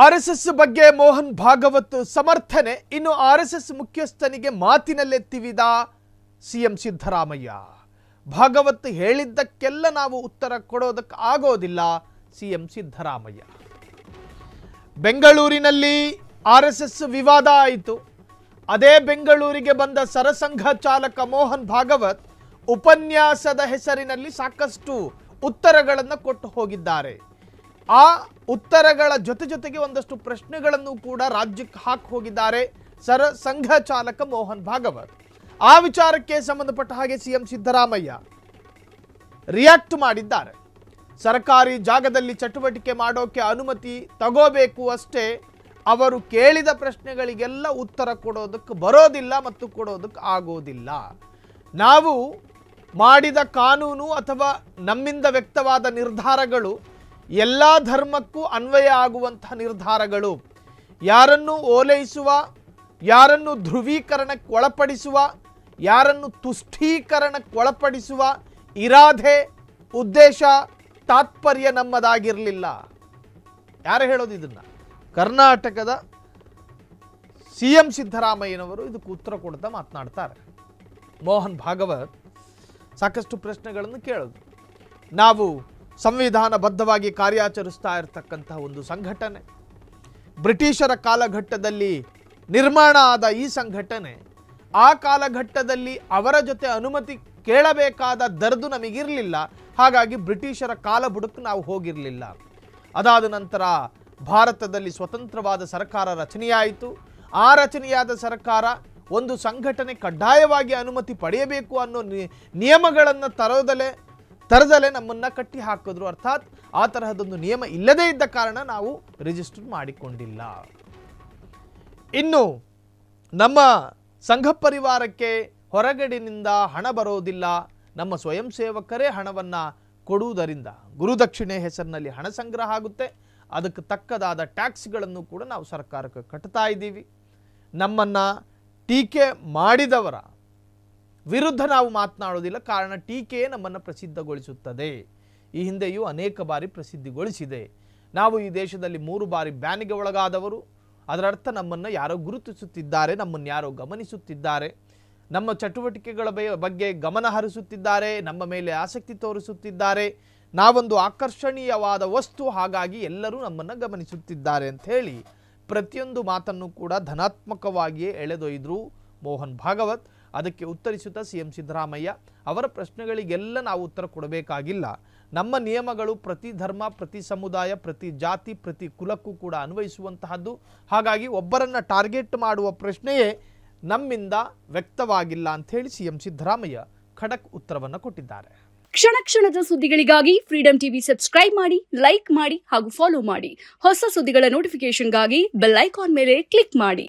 RSS ಬಗ್ಗೆ ಮೋಹನ್ ಭಾಗವತ್ ಸಮರ್ಥನೆ ಇನ್ನು ಆರ್ಎಸ್ಎಸ್ ಮುಖ್ಯಸ್ಥನಿಗೆ ಮಾತಿನಲ್ಲೇ ತಿವಿದ ಸಿಎಂ ಸಿದ್ದರಾಮಯ್ಯ. ಭಾಗವತ್ ಹೇಳಿದ್ದಕ್ಕೆಲ್ಲ ನಾವು ಉತ್ತರ ಕೊಡೋದಕ್ಕೆ ಆಗೋದಿಲ್ಲ ಸಿಎಂ ಸಿದ್ದರಾಮಯ್ಯ. ಬೆಂಗಳೂರಿನಲ್ಲಿ ಆರ್ಎಸ್ಎಸ್ ವಿವಾದ ಆಯಿತು. ಅದೇ ಬೆಂಗಳೂರಿಗೆ ಬಂದ ಸರಸಂಘ ಚಾಲಕ ಮೋಹನ್ ಭಾಗವತ್ ಉಪನ್ಯಾಸದ ಹೆಸರಿನಲ್ಲಿ ಸಾಕಷ್ಟು ಉತ್ತರಗಳನ್ನು ಕೊಟ್ಟು ಹೋಗಿದ್ದಾರೆ. ಆ ಉತ್ತರಗಳ ಜೊತೆಗೆ ಒಂದಷ್ಟು ಪ್ರಶ್ನೆಗಳನ್ನು ಕೂಡ ರಾಜ್ಯಕ್ಕೆ ಹಾಕಿ ಹೋಗಿದ್ದಾರೆ ಸರಸಂಘ ಚಾಲಕ ಮೋಹನ್ ಭಾಗವತ್. ಆ ವಿಚಾರಕ್ಕೆ ಸಂಬಂಧಪಟ್ಟ ಹಾಗೆ ಸಿಎಂ ಸಿದ್ದರಾಮಯ್ಯ ರಿಯಾಕ್ಟ್ ಮಾಡಿದ್ದಾರೆ. ಸರ್ಕಾರಿ ಜಾಗದಲ್ಲಿ ಚಟುವಟಿಕೆ ಮಾಡೋಕೆ ಅನುಮತಿ ತಗೋಬೇಕು ಅಷ್ಟೇ, ಅವರು ಕೇಳಿದ ಪ್ರಶ್ನೆಗಳಿಗೆಲ್ಲ ಉತ್ತರ ಕೊಡೋದಕ್ಕೆ ಬರೋದಿಲ್ಲ ಮತ್ತು ಕೊಡೋದಕ್ಕೆ ಆಗೋದಿಲ್ಲ. ನಾವು ಮಾಡಿದ ಕಾನೂನು ಅಥವಾ ನಮ್ಮಿಂದ ವ್ಯಕ್ತವಾದ ನಿರ್ಧಾರಗಳು ಎಲ್ಲ ಧರ್ಮಕ್ಕೂ ಅನ್ವಯ ಆಗುವಂತಹ ನಿರ್ಧಾರಗಳು. ಯಾರನ್ನು ಓಲೈಸುವ, ಯಾರನ್ನು ಧ್ರುವೀಕರಣಕ್ಕೆ ಒಳಪಡಿಸುವ, ಯಾರನ್ನು ತುಷ್ಟೀಕರಣಕ್ಕೆ ಒಳಪಡಿಸುವ ಇರಾದೆ, ಉದ್ದೇಶ, ತಾತ್ಪರ್ಯ ನಮ್ಮದಾಗಿರಲಿಲ್ಲ. ಯಾರು ಹೇಳೋದು ಇದನ್ನು? ಕರ್ನಾಟಕದ ಸಿಎಂ ಸಿದ್ದರಾಮಯ್ಯನವರು ಇದಕ್ಕೆ ಉತ್ತರ ಕೊಡ್ತಾ ಮಾತನಾಡ್ತಾರೆ. ಮೋಹನ್ ಭಾಗವತ್ ಸಾಕಷ್ಟು ಪ್ರಶ್ನೆಗಳನ್ನು ಕೇಳೋದು. ನಾವು ಸಂವಿಧಾನಬದ್ಧವಾಗಿ ಕಾರ್ಯಾಚರಿಸ್ತಾ ಇರತಕ್ಕಂತಹ ಒಂದು ಸಂಘಟನೆ, ಬ್ರಿಟಿಷರ ಕಾಲಘಟ್ಟದಲ್ಲಿ ನಿರ್ಮಾಣ ಆದ ಈ ಸಂಘಟನೆ, ಆ ಕಾಲಘಟ್ಟದಲ್ಲಿ ಅವರ ಜೊತೆ ಅನುಮತಿ ಕೇಳಬೇಕಾದ ದರ್ದು ನಮಗಿರಲಿಲ್ಲ. ಹಾಗಾಗಿ ಬ್ರಿಟಿಷರ ಕಾಲ ಬುಡಕ್ಕೆ ನಾವು ಹೋಗಿರಲಿಲ್ಲ. ಅದಾದ ನಂತರ ಭಾರತದಲ್ಲಿ ಸ್ವತಂತ್ರವಾದ ಸರ್ಕಾರ ರಚನೆಯಾಯಿತು. ಆ ರಚನೆಯಾದ ಸರ್ಕಾರ ಒಂದು ಸಂಘಟನೆ ಕಡ್ಡಾಯವಾಗಿ ಅನುಮತಿ ಪಡೆಯಬೇಕು ಅನ್ನೋ ನಿಯಮಗಳನ್ನು ತರದಲೆ ನಮ್ಮನ್ನು ಕಟ್ಟಿ ಹಾಕಿದ್ರು. ಅರ್ಥಾತ್ ಆ ತರಹದೊಂದು ನಿಯಮ ಇಲ್ಲದೇ ಇದ್ದ ಕಾರಣ ನಾವು ರಿಜಿಸ್ಟರ್ ಮಾಡಿಕೊಂಡಿಲ್ಲ. ಇನ್ನು ನಮ್ಮ ಸಂಘ ಪರಿವಾರಕ್ಕೆ ಹೊರಗಡೆಯಿಂದ ಹಣ ಬರೋದಿಲ್ಲ, ನಮ್ಮ ಸ್ವಯಂ ಸೇವಕರೇ ಹಣವನ್ನು ಕೊಡುವುದರಿಂದ ಗುರುದಕ್ಷಿಣೆ ಹೆಸರಿನಲ್ಲಿ ಹಣ ಸಂಗ್ರಹ ಆಗುತ್ತೆ. ಅದಕ್ಕೆ ತಕ್ಕದಾದ ಟ್ಯಾಕ್ಸ್ಗಳನ್ನು ಕೂಡ ನಾವು ಸರ್ಕಾರಕ್ಕೆ ಕಟ್ತಾ ಇದ್ದೀವಿ. ನಮ್ಮನ್ನು ಟೀಕೆ ಮಾಡಿದವರ ವಿರುದ್ಧ ನಾವು ಮಾತನಾಡೋದಿಲ್ಲ, ಕಾರಣ ಟೀಕೆಯೇ ನಮ್ಮನ್ನು ಪ್ರಸಿದ್ಧಗೊಳಿಸುತ್ತದೆ. ಈ ಹಿಂದೆಯೂ ಅನೇಕ ಬಾರಿ ಪ್ರಸಿದ್ಧಿಗೊಳಿಸಿದೆ. ನಾವು ಈ ದೇಶದಲ್ಲಿ 3 ಬಾರಿ ಬ್ಯಾನಿಗೆ ಒಳಗಾದವರು. ಅದರರ್ಥ ನಮ್ಮನ್ನು ಯಾರೋ ಗುರುತಿಸುತ್ತಿದ್ದಾರೆ, ನಮ್ಮನ್ನು ಯಾರೋ ಗಮನಿಸುತ್ತಿದ್ದಾರೆ, ನಮ್ಮ ಚಟುವಟಿಕೆಗಳ ಬಗ್ಗೆ ಗಮನ ಹರಿಸುತ್ತಿದ್ದಾರೆ, ನಮ್ಮ ಮೇಲೆ ಆಸಕ್ತಿ ತೋರಿಸುತ್ತಿದ್ದಾರೆ, ನಾವೊಂದು ಆಕರ್ಷಣೀಯವಾದ ವಸ್ತು, ಹಾಗಾಗಿ ಎಲ್ಲರೂ ನಮ್ಮನ್ನು ಗಮನಿಸುತ್ತಿದ್ದಾರೆ ಅಂತ ಹೇಳಿ ಪ್ರತಿಯೊಂದು ಮಾತನ್ನು ಕೂಡ ಧನಾತ್ಮಕವಾಗಿಯೇ ಎಳೆದೊಯ್ದರು ಮೋಹನ್ ಭಾಗವತ್. ಅದಕ್ಕೆ ಉತ್ತರಿಸುತ್ತಾ ಸಿಎಂ ಸಿದ್ದರಾಮಯ್ಯ ಅವರ ಪ್ರಶ್ನೆಗಳಿಗೆಲ್ಲ ನಾವು ಉತ್ತರ ಕೊಡಬೇಕಾಗಿಲ್ಲ. ನಮ್ಮ ನಿಯಮಗಳು ಪ್ರತಿ ಧರ್ಮ, ಪ್ರತಿ ಸಮುದಾಯ, ಪ್ರತಿ ಜಾತಿ, ಪ್ರತಿ ಕುಲಕ್ಕೂ ಕೂಡ ಅನ್ವಯಿಸುವಂತಹದ್ದು. ಹಾಗಾಗಿ ಒಬ್ಬರನ್ನು ಟಾರ್ಗೆಟ್ ಮಾಡುವ ಪ್ರಶ್ನೆಯೇ ನಮ್ಮಿಂದ ವ್ಯಕ್ತವಾಗಿಲ್ಲ ಅಂತ ಹೇಳಿ ಸಿಎಂ ಸಿದ್ದರಾಮಯ್ಯ ಖಡಕ್ ಉತ್ತರವನ್ನು ಕೊಟ್ಟಿದ್ದಾರೆ. ಕ್ಷಣ ಕ್ಷಣದ ಸುದ್ದಿಗಳಿಗಾಗಿ ಫ್ರೀಡಂ ಟಿವಿ ಸಬ್ಸ್ಕ್ರೈಬ್ ಮಾಡಿ, ಲೈಕ್ ಮಾಡಿ ಹಾಗೂ ಫಾಲೋ ಮಾಡಿ. ಹೊಸ ಸುದ್ದಿಗಳ ನೋಟಿಫಿಕೇಶನ್ಗಾಗಿ ಬೆಲ್ ಐಕಾನ್ ಮೇಲೆ ಕ್ಲಿಕ್ ಮಾಡಿ.